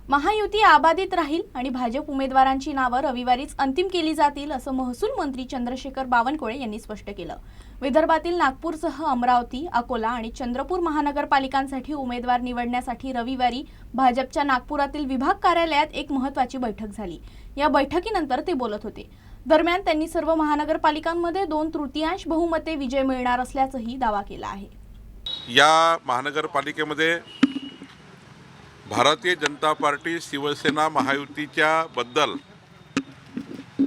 महायुती आबादित राहील आणि भाजप उमेदवारांची नावं रविवारीच अंतिम केली जातील असं महसूल मंत्री चंद्रशेखर बावनकुळे यांनी स्पष्ट केलं। विदर्भातील नागपूरसह अमरावती, अकोला आणि चंद्रपूर महानगरपालिकांसाठी उमेदवार निवडण्यासाठी रविवारी भाजपच्या नागपुरातील विभाग कार्यालयात एक महत्त्वाची बैठक झाली। या बैठकीनंतर ते बोलत होते। दरम्यान त्यांनी सर्व महानगरपालिकांमध्ये 2/3 बहुमते विजय मिळणार असल्याचाही दावा केला आहे। या महानगरपालिकेमध्ये भारतीय जनता पार्टी शिवसेना महायुतीच्या बद्दल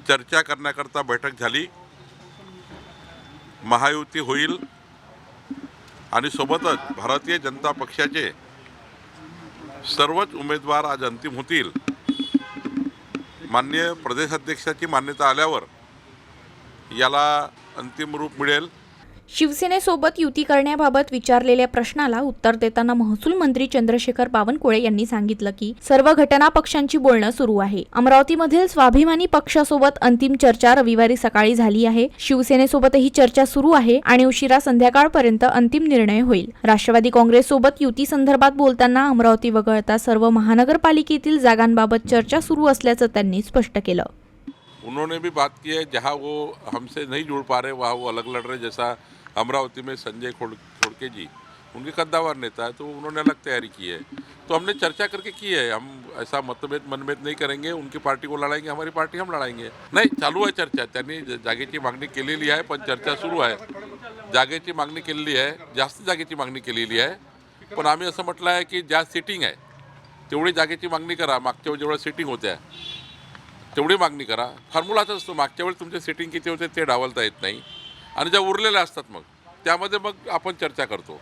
चर्चा करण्याकरता बैठक झाली। महायुती होईल आणि सोबतच भारतीय जनता पक्षाचे सर्वच उमेदवार आज अंतिम होतील। माननीय प्रदेशाध्यक्षाची मान्यता आल्यावर याला अंतिम रूप मिळेल। शिवसेनेसोबत युती करण्याबाबत विचारलेल्या प्रश्नाला उत्तर देताना महसूल मंत्री चंद्रशेखर बावनकुळे यांनी सांगितलं की सर्व घटना पक्षांची बोलणं सुरू आहे। अमरावतीमधील स्वाभिमानी पक्षासोबत अंतिम चर्चा रविवारी सकाळी झाली आहे। शिवसेनेसोबतही चर्चा सुरू आहे आणि उशिरा संध्याकाळपर्यंत अंतिम निर्णय होईल। राष्ट्रवादी काँग्रेससोबत युती संदर्भात बोलताना अमरावती वगळता सर्व महानगरपालिकेतील जागांबाबत चर्चा सुरू असल्याचं त्यांनी स्पष्ट केलं। उन्होंने भी बात की है, जहाँ वो हमसे नहीं जुड़ पा रहे वहाँ वो अलग लड़ रहे। जैसा अमरावती में संजय खोड़के जी उनके कद्दावर नेता है, तो उन्होंने अलग तैयारी की है। तो हमने चर्चा करके की है, हम ऐसा मनभेद नहीं करेंगे। उनकी पार्टी को लड़ाएंगे, हमारी पार्टी हम लड़ाएंगे। नहीं, चालू आहे चर्चा। त्यांनी जागेची मागणी केलेली आहे, पण चर्चा सुरू आहे। जागेची मागणी केलेली आहे, जास्त जागेची मागणी केलेली आहे। पण आम्ही असं म्हटलं आहे की ज्या सीटिंग आहे तेवढी जागेची मागणी करा। मागच्या वेळी जेवढ्या सीटिंग होत्या तेवढी मागणी करा। फॉर्म्युलाच असतो, मागच्या वेळी तुमचे सीटिंग किती होते ते डावलता येत नाही आणि ज्या उरलेल्या असतात मग त्यामध्ये मग आपण चर्चा करतो।